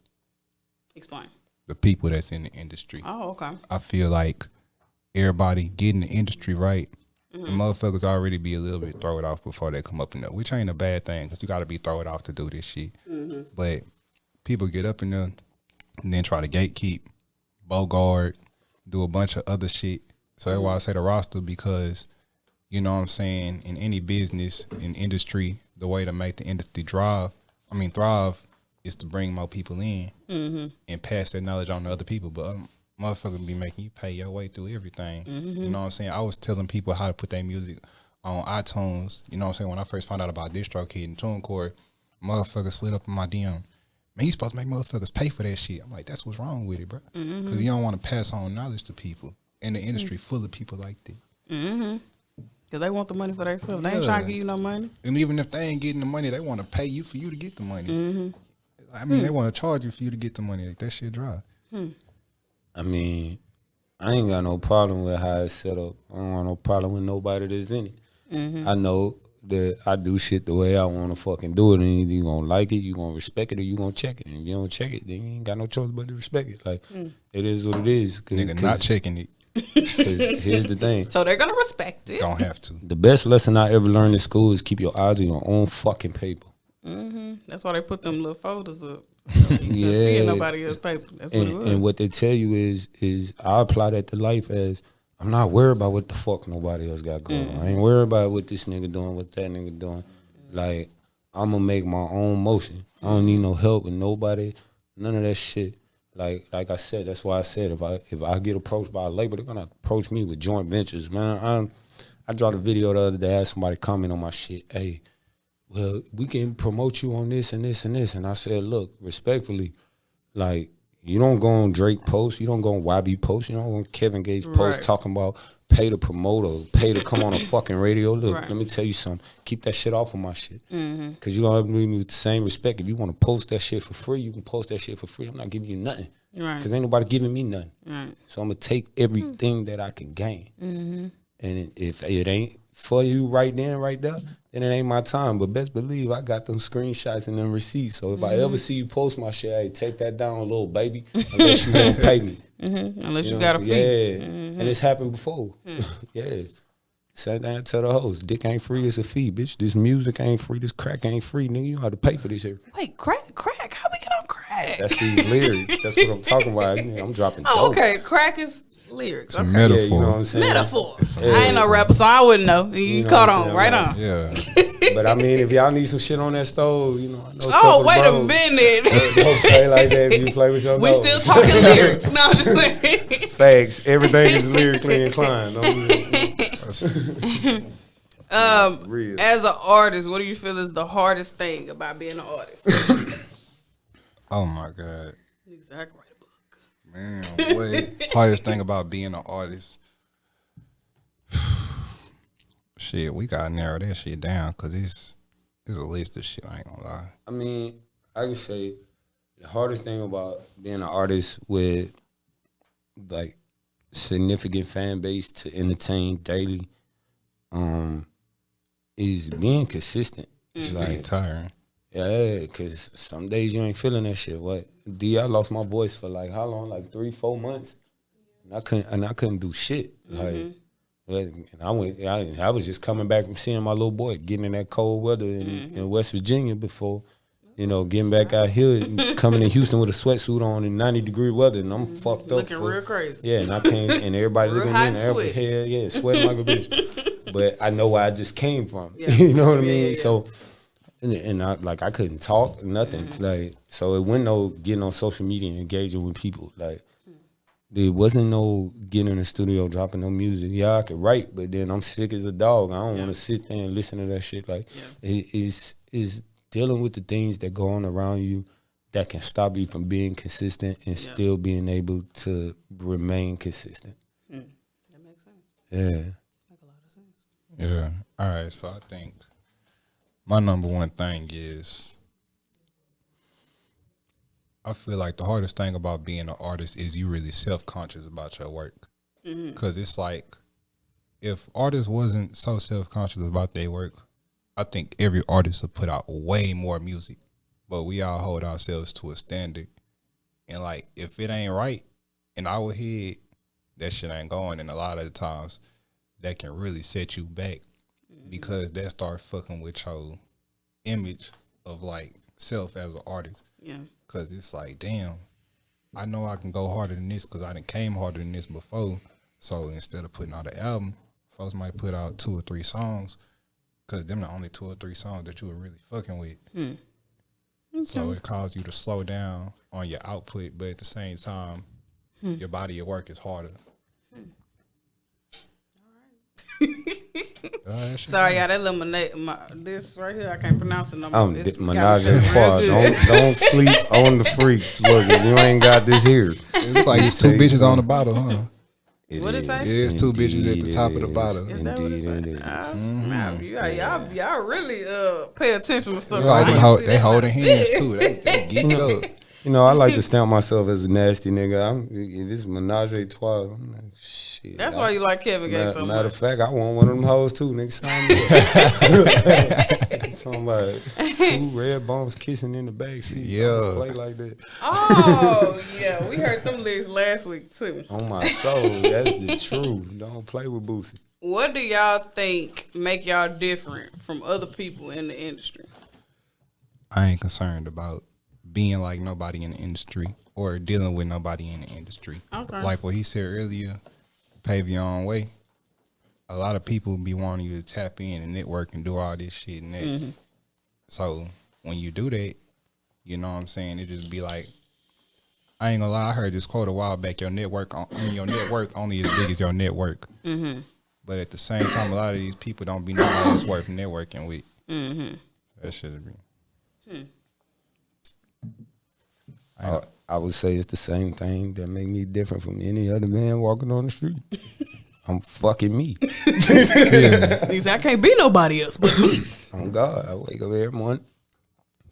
Explain. the people that's in the industry. Oh, okay. I feel like everybody getting the industry right. The motherfuckers already be a little bit thrown off before they come up in there, which ain't a bad thing because you got to be thrown off to do this shit. But people get up in there and then try to gatekeep, bogart, do a bunch of other shit. So that's why I say the roster because, you know what I'm saying, in any business, in industry, the way to make the industry thrive is to bring more people in and pass that knowledge on to other people. But motherfuckers be making you pay your way through everything. You know what I'm saying? I was telling people how to put their music on iTunes. You know what I'm saying? When I first found out about DistroKid and TuneCore, motherfuckers slid up in my DM. Man, you supposed to make motherfuckers pay for that shit. I'm like, that's what's wrong with it, bro. Because you don't want to pass on knowledge to people. In the industry full of people like that. Because they want the money for themselves. They ain't trying to give you no money. And even if they ain't getting the money, they want to pay you for you to get the money. I mean, they want to charge you for you to get the money. Like, that shit dry. I mean, I ain't got no problem with how it's set up. I don't want no problem with nobody that's in it. I know that I do shit the way I want to fucking do it, and either you gonna like it, you gonna respect it, or you gonna check it. And if you don't check it, then you ain't got no choice but to respect it. Like it is what it is. Nigga, not checking it. 'Cause here's the thing. So they're gonna respect it. Don't have to. The best lesson I ever learned in school is keep your eyes on your own fucking paper. That's why they put them little folders up. So you can see Yeah. nobody else's paper. That's what it was. And what they tell you is I apply that to life as I'm not worried about what the fuck nobody else got going on. I ain't worried about what this nigga doing, what that nigga doing. Like, I'm gonna make my own motion. I don't need no help with nobody, none of that shit. Like I said, that's why I said if I get approached by a label, they're gonna approach me with joint ventures, man. I dropped a video the other day, I had somebody comment on my shit. Hey, well, we can promote you on this and this and this. And I said, look, respectfully, like, you don't go on Drake post, you don't go on YB post, you don't go on Kevin Gates post Right. talking about pay to promote or pay to come on a fucking radio. Look, Right. let me tell you something. Keep that shit off of my shit. Because you're going to treat me with the same respect. If you want to post that shit for free, you can post that shit for free. I'm not giving you nothing. Right. Because ain't nobody giving me nothing. Right. So I'm going to take everything that I can gain. And if it ain't for you right then, right there, then it ain't my time. But best believe I got them screenshots and them receipts. So if I ever see you post my shit, hey, take that down, little baby, unless you won't pay me. Unless you know? got a fee. Yeah. And it's happened before. Yeah. Same thing I tell the host. Dick ain't free, it's a fee, bitch. This music ain't free, this crack ain't free, nigga. You have to pay for this here. Wait, crack? How we get on crack? That's these lyrics. That's what I'm talking about. I'm dropping dope. Oh, okay. Crack is lyrics. It's a Okay. Yeah, metaphor. you know what I'm saying? Metaphor. Yeah. I ain't no rapper, so I wouldn't know. You, know caught what I'm on. saying? Right Like, on. Yeah. But I mean, if y'all need some shit on that stove, you know, I know a Oh, couple of wait a bros. minute. Don't play like that if you play with your We nose. still talking lyrics. No, I'm just saying. Facts. Everything is lyrically inclined. Real. As an artist, what do you feel is the hardest thing about being an artist? Oh my God. Exactly. Write a book. Man, what hardest thing about being an artist? Shit, we gotta narrow that shit down because it's a list of shit. I ain't gonna lie. I mean, I can say the hardest thing about being an artist with like significant fan base to entertain daily, is being consistent. It's Like, getting tiring. yeah, because some days you ain't feeling that shit. What? I lost my voice for like how long? Like 3-4 months. And I couldn't do shit. Like, and I was just coming back from seeing my little boy getting in that cold weather in West Virginia before, you know, getting back out here and coming to Houston with a sweatsuit on in 90-degree weather, and I'm fucked up. Looking real crazy. Yeah, and I came, and everybody Real looking hot at me, and and everybody, sweaty. hell yeah, sweating like a bitch. But I know where I just came from. Yeah. You know what I Yeah, mean? yeah, yeah. So, and I couldn't talk, nothing. Like, so it wasn't no getting on social media and engaging with people. Like, there wasn't no getting in the studio, dropping no music. Yeah, I could write, but then I'm sick as a dog. I don't want to sit there and listen to that shit. Like, it's dealing with the things that go on around you that can stop you from being consistent and still being able to remain consistent. That makes sense. Yeah. Make a lot of sense. Yeah. All right. So I think my number one thing is I feel like the hardest thing about being an artist is you really self-conscious about your work. Because it's like if artists wasn't so self-conscious about their work, I think every artist would put out way more music. But we all hold ourselves to a standard. And like if it ain't right in our head, that shit ain't going. And a lot of the times that can really set you back because that starts fucking with your image of like self as an artist. Yeah. Cause it's like, damn, I know I can go harder than this because I done came harder than this before. So instead of putting out an album, folks might put out 2 or 3 songs because them the only 2 or 3 songs that you were really fucking with. So it causes you to slow down on your output, but at the same time, your body of work is harder. Sorry, y'all. That lemonade, this right here, I can't pronounce it no more. It's got Menage me a feeling trois. real good. Don't sleep on the freaks. Look, if you ain't got this here. It look like it's 2 bitches on the bottle, huh? What it say? It is 2 bitches at the Indeed top of it the is. bottle. Is that what it's Indeed like? it is. Oh, snap. Y'all really pay attention to stuff. Like I they ain't hold, see they that holding like hands that. too. They geeked up. You know, I like to stamp myself as a nasty nigga. If it's menage a trois, I'm like, shit. That's why you like Kevin Gates so Matter much. of fact, I want one of them hoes too, nigga. Sign me up. Talking about 2 red bombs kissing in the backseat. Yeah. Play like that. Oh, yeah. We heard them lyrics last week, too. On my soul, that's the truth. Don't play with Boosie. What do y'all think make y'all different from other people in the industry? I ain't concerned about being like nobody in the industry or dealing with nobody in the industry. Okay. Like what he said earlier, pave your own way. A lot of people be wanting you to tap in and network and do all this shit and that. So when you do that, you know what I'm saying, it just be like, I ain't gonna lie, I heard this quote a while back, your network only as big as your network. But at the same time, a lot of these people don't be nobody that's worth networking with. That should be. I would say it's the same thing that make me different from any other man walking on the street. I'm fucking me. He said, I can't be nobody else but me. On God, I wake up every morning,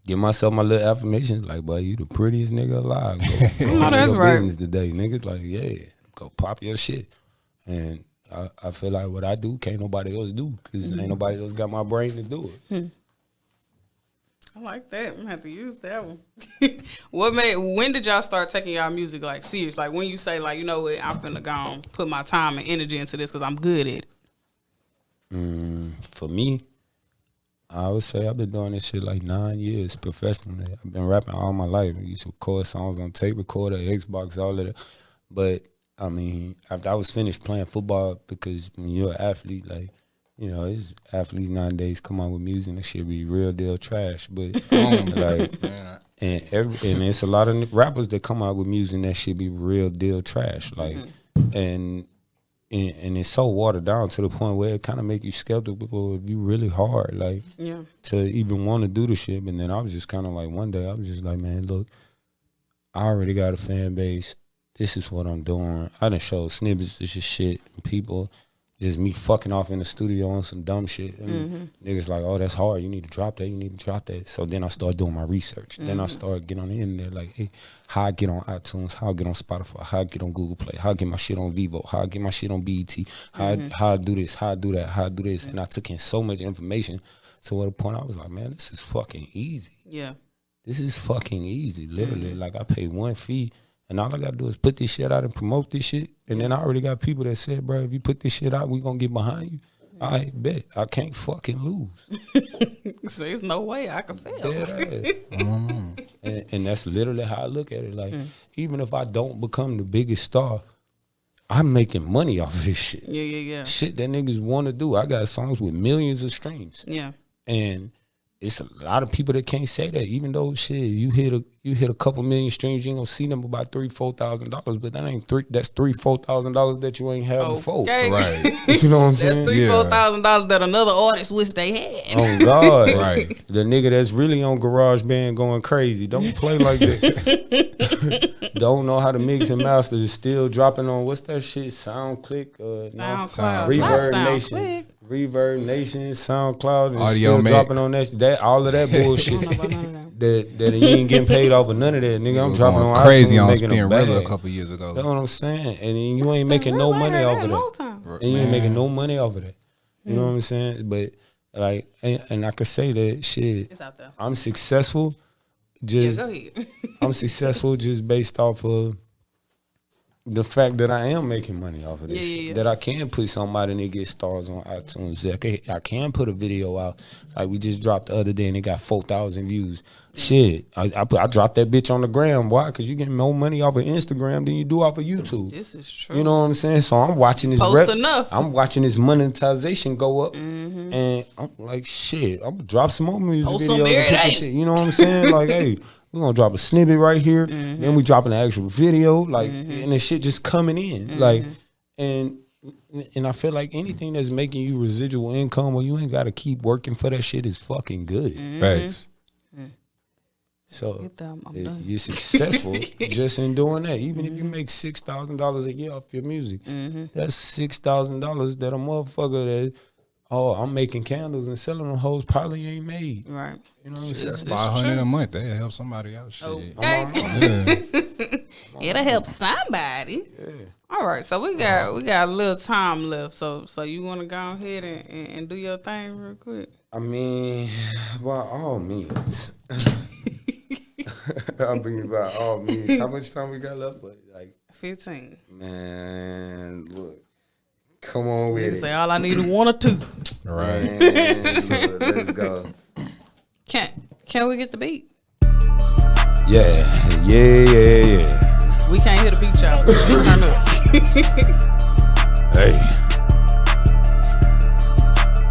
give myself my little affirmations like, boy, you the prettiest nigga alive. Go No, that's your right. business today, nigga. Like, yeah, go pop your shit. And I feel like what I do, can't nobody else do, because ain't nobody else got my brain to do it. I like that. I'm gonna have to use that one. When did y'all start taking y'all music like serious? Like when you say like, you know what, I'm finna go on, put my time and energy into this because I'm good at it. For me, I would say I've been doing this shit like 9 years professionally. I've been rapping all my life. I used to record songs on tape recorder, Xbox, all of that. But I mean, after I was finished playing football, because when you're an athlete, like, you know, it's athletes nowadays come out with music and that shit be real deal trash. But like, and it's a lot of rappers that come out with music and that shit be real deal trash. Like, and it's so watered down to the point where it kind of make you skeptical if you really hard, like, Yeah. to even want to do the shit. And then I was just kind of like, one day I was just like, man, look, I already got a fan base. This is what I'm doing. I done showed snippets of this shit. And people, just me fucking off in the studio on some dumb shit. And niggas like, oh, that's hard. You need to drop that. You need to drop that. So then I started doing my research. Then I started getting on the internet, like, hey, how I get on iTunes, how I get on Spotify, how I get on Google Play, how I get my shit on Vivo, how I get my shit on BET, how I do this, how I do that, how I do this. And I took in so much information to what point I was like, man, this is fucking easy. Yeah. This is fucking easy, literally. Like, I pay one fee, and all I gotta do is put this shit out and promote this shit. And then I already got people that said, bro, if you put this shit out, we gonna get behind you. I bet. I can't fucking lose. So there's no way I can fail. Dead ass. And that's literally how I look at it. Like, even if I don't become the biggest star, I'm making money off of this shit. Yeah. Shit that niggas want to do. I got songs with millions of streams. Yeah. And it's a lot of people that can't say that. Even though shit, you hit a couple million streams, you ain't gonna see them about $3,000-$4,000. But that ain't that's $3,000-$4,000 that you ain't had before. Okay. Right. You know what I'm That's saying? $3,000-$4,000 that another artist wish they had. Oh God. Right. The nigga that's really on GarageBand going crazy. Don't play like that. Don't know how to mix and master. Is still dropping on what's that shit? SoundClick, SoundCloud. Reverb Not Nation. SoundClick. Reverb Nation, SoundCloud, and Audio still Mac. dropping on that all of that bullshit. I don't know about none of that. that you ain't getting paid off of none of that, nigga. I'm was dropping going on crazy iTunes, on making Spin a Rilla bag. a couple years ago. That's what I'm saying. And then you ain't Spin making no Rilla, I money heard off that of the whole that. time. And you ain't making no money off of that. You know what I'm saying? But like, and I could say that shit. It's out there. I'm successful. Yeah, Just go ahead. I'm successful just based off of the fact that I am making money off of this shit. Yeah. That I can put somebody and they get stars on iTunes. That I can put a video out. Like we just dropped the other day and it got 4,000 views. Shit. I dropped that bitch on the gram. Why? Because you get more money off of Instagram than you do off of YouTube. This is true. You know what I'm saying? So I'm watching this Post enough. I'm watching this monetization go up, and I'm like, shit. I'm gonna drop some more music Post some videos. every And put day. this shit, you know what I'm saying? Like, hey, we're gonna drop a snippet right here, then we dropping the actual video, like, and the shit just coming in, like, and I feel like anything that's making you residual income where you ain't gotta keep working for that shit is fucking good. Facts. So Get them, I'm done. you're successful just in doing that. Even if you make $6,000 a year off your music, that's $6,000 that a motherfucker that oh, I'm making candles and selling them hoes probably ain't made. Right. You know what I'm saying? It's 500 true. a month. That'll help somebody out. Shit. Okay. Yeah. It'll help somebody. Yeah. All right, so we got a little time left. So you want to go ahead and do your thing real quick? I mean, by all means. I mean, by all means. How much time we got left? But like, 15. man, look, come on with You it. say all I need is 1 or 2. Right. Man, look, let's go. Can we get the beat? Yeah. We can't hear the beat, y'all. Turn up. Hey.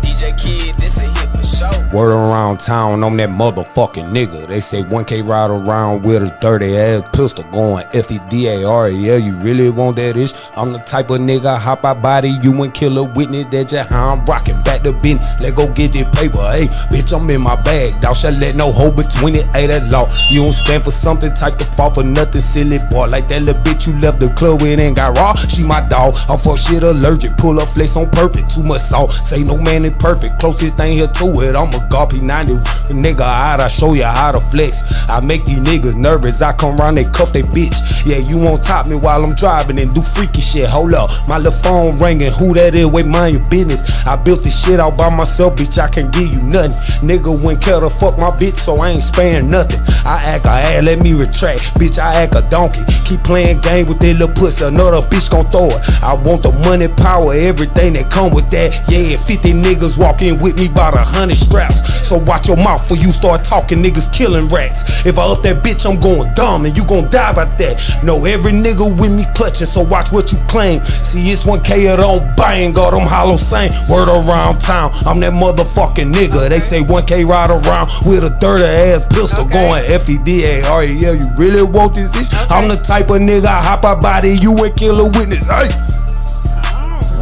DJ Kid, this a hit for sure. Word around town, I'm that motherfucking nigga. They say 1K ride around with a 30-ass pistol going FEDAREL. You really want that ish? I'm the type of nigga hop out body you and kill a witness. That's just how I'm rocking. Back to bin, let go get this paper. Hey, bitch, I'm in my bag. Thou shall let no hoe between it. Hey, that law. You don't stand for something, type to fall for nothing, silly boy. Like that little bitch you left the club with and got raw. She my dog. I'm for shit allergic. Pull up flex on purpose. Too much salt. Say no man is perfect. Closest thing here to it. I'm a Garp 90 nigga out. I show you how to flex. I make these niggas nervous. I come round, they cuff they bitch. Yeah, you won't top me while I'm driving and do freaky shit. Hold up, my little phone ringing. Who that is? Wait, mind your business. I built this shit out by myself, bitch. I can't give you nothing. Nigga wouldn't care to fuck my bitch, so I ain't sparing nothing. I act a ass, let me retract. Bitch, I act a donkey. Keep playing game with that little pussy. Another bitch gon' throw it. I want the money, power, everything that come with that. Yeah, 50 niggas walk in with me by the 100 straps. So watch your mouth before you start talking, niggas killing rats. If I up that bitch, I'm going dumb and you gon' die by that. No, every nigga with me clutching, so watch what you claim. See, it's 1K or don't bang, all them hollow same. Word around town, I'm that motherfucking nigga. They say 1K ride around with a 30-ass pistol going FEDAREL. You really want this ish? I'm the type of nigga hop out body you and kill a witness. Hey.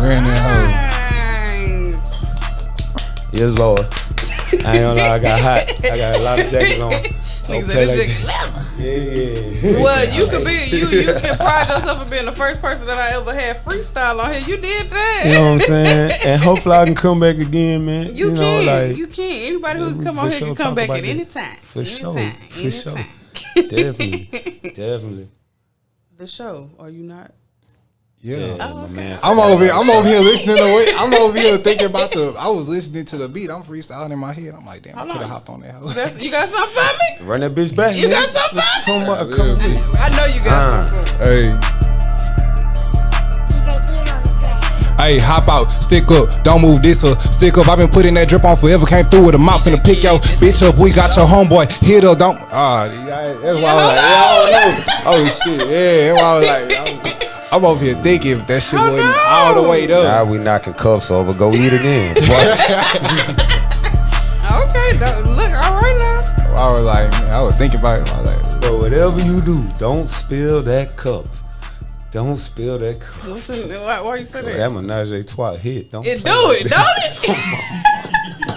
Ran that Yes, Lord. I ain't gonna lie, I got hot. I got a lot of jackets on. Niggas said this shit leather. Yeah. Well, you could be you can pride yourself for being the first person that I ever had freestyle on here. You did that. You know what I'm saying? And hopefully I can come back again, man. You know, can. like, You can. Anybody who can come for on here sure can come talk back about at that. any time. For sure. Anytime. For sure. Anytime. Definitely. The show. Are you not? Yeah. my okay. man. I'm over here listening to it. I'm over here thinking about I was listening to the beat. I'm freestyling in my head. I'm like, damn, I could have hopped on that hoe. You got something for me? Run that bitch back, You man. got something for me? Come on. I know you got something. Hey. DJ Kid on the track. Hey, hop out, stick up, don't move this or stick up. I've been putting that drip on forever. Came through with a mouth and a pick your bitch up. We got your homeboy hit up. Don't. That's why I was like, oh shit, yeah. That's why I was like, I'm over here thinking if that shit wasn't all the way up. Now we knocking cups over. Go eat again. Fuck. Okay, look, all right now. I was like, man, I was thinking about it. I was like, So whatever you do, don't spill that cup. Don't spill that cup. Listen, why you say That that? menage a trois hit. Don't It play do with it, that. don't it?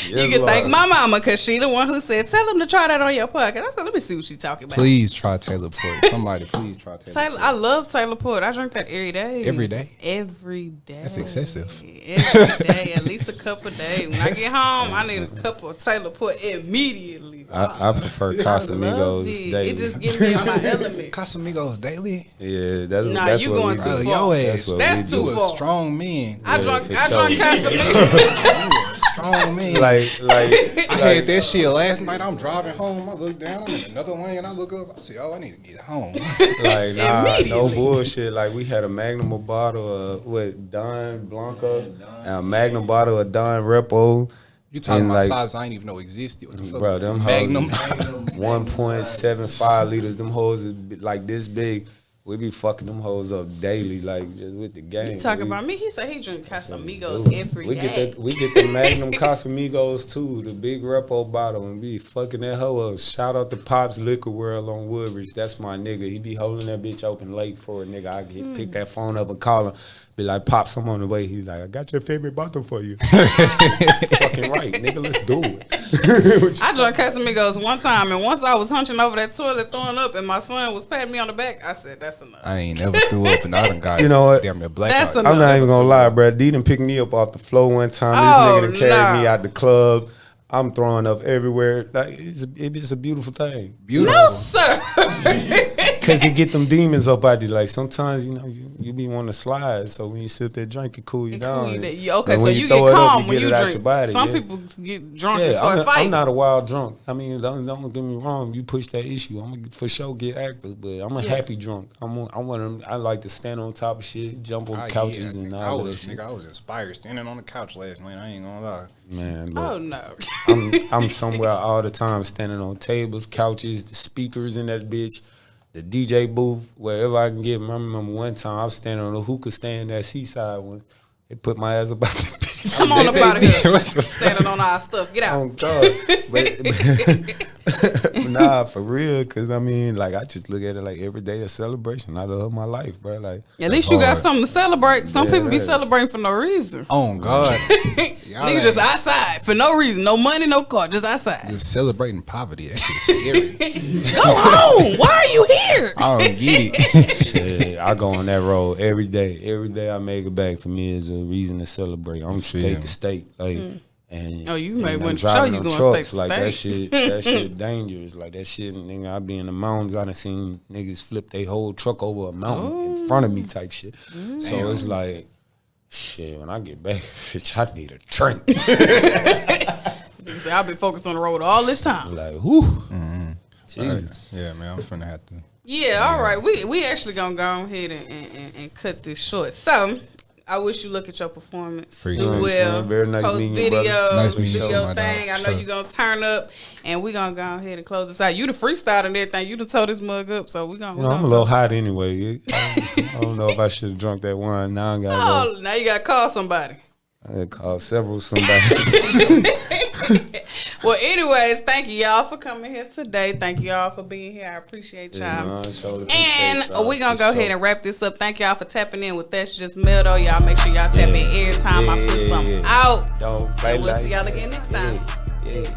You Yes, can thank Lord. my mama because she the one who said, tell him to try that on your podcast. I said, let me see what she's talking about. please try Taylor Port. Somebody, please try Taylor. Taylor, I love Taylor Port. I drink that every day. Every day? Every day. That's excessive. Every day, at least a cup a day. When I get home, I need a cup of Taylor Port immediately. I prefer Love Casamigos it. daily. It just gives me on my element. Casamigos daily. Yeah, that's Nah, that's you what going we too do. far. Yo ass. That's what That's we too do. You a far. strong man. I Yeah, drunk for Casamigos. Strong man. Like I had that shit last night. I'm driving home. I look down. I'm in another lane. I look up. I say, oh, I need to get home. Like, nah, no Immediately. bullshit. Like, we had a Magnum bottle of, Don Blanco, and a Magnum bottle of Don Repo. You talking And, about like, size I ain't even know existed. What the fuck? Bro, them Magnum. hoes 1.75 liters. Them hoes is like this big. We be fucking them hoes up daily, like just with the game. You talking We- about me? He said he drink that's what we Casamigos do. every we day. Get we get the Magnum Casamigos too, the big Repo bottle, and be fucking that hoe up. Shout out to Pops Liquor World on Woodbridge. That's my nigga. He be holding that bitch open late for a nigga. I get pick that phone up and call him. Be like, Pops, I'm on the way. He's like, I got your favorite bottle for you. Fucking right, nigga. Let's do it. I drank Casamigos one time, and once I was hunching over that toilet throwing up, and my son was patting me on the back, I said, "That's enough." I ain't never threw up, and I done got You know what? damn near black. That's out. a- I'm not even gonna lie, bro. D done picked me up off the floor one time. This Oh, nigga done carried me nah. out the club. I'm throwing up everywhere. Like it's a beautiful thing. No, sir. Cause you get them demons up out you. Like sometimes, you know, you be wanting to slide. So when you sip that drink, it cool you down. Okay, But so when you throw get it up, calm when get you it out drink. your body, Some yeah. people get drunk and Yeah, start fighting. I'm not a wild drunk. I mean, don't get me wrong. You push that issue, I'm gonna for sure get active. But I'm a happy drunk. I'm one of them. I like to stand on top of shit, jump on couches, and all that shit. I was inspired standing on the couch last night. I ain't gonna lie. Man, look, Oh no. I'm somewhere all the time, standing on tables, couches, the speakers in that bitch, the DJ booth, wherever I can get. I remember one time I was standing on a hookah stand, that seaside one. They put my ass about the bitch. Come on up out of here. Standing on our stuff. Get Oh out. God, but nah, for real. Cause I mean, like I just look at it like every day a celebration. I love my life, bro. Like At least you got hard. something to celebrate. Some Yeah, people be that is- celebrating for no reason. Oh God, Niggas just outside for no reason. No money, no car. Just outside. just celebrating poverty. That shit's scary. Go home. Why are you here? I don't get it. shit, I go on that road every day. Every day I make it back. For me is a reason to celebrate. I'm state to state, like. And, Oh, you and may I'm want to show driving you on going trucks, state to like state. that shit dangerous. Like that shit, nigga. I be in the mountains. I done seen niggas flip their whole truck over a mountain in front of me, type shit. So it's like, shit. When I get back, bitch, I need a drink. Nigga say, I've been focused on the road all this time. Like, whoo, Jesus. Yeah, man, I'm finna have to. Yeah, all right. We actually gonna go ahead and cut this short. So I wish you look at your performance. Appreciate Do it. well. Very nice Post meeting you, brother. videos, Nice meeting you video too, my dog. thing. I know Sure. you gonna turn up, and we gonna go ahead and close this out. You the freestyle and everything. You done told this mug up, so we gonna. You know, I'm a little hot anyway. I don't know if I should have drunk that wine. Now I gotta Oh, now you gotta call somebody. go. I call several somebody. Well, anyways, thank you y'all for coming here today. Thank you all for being here. I appreciate y'all. And we're going to go ahead and wrap this up. Thank y'all for tapping in with That's Just Meldo. Y'all make sure y'all tap in every time I put something out. Don't And fight we'll like see y'all again next time. Yeah.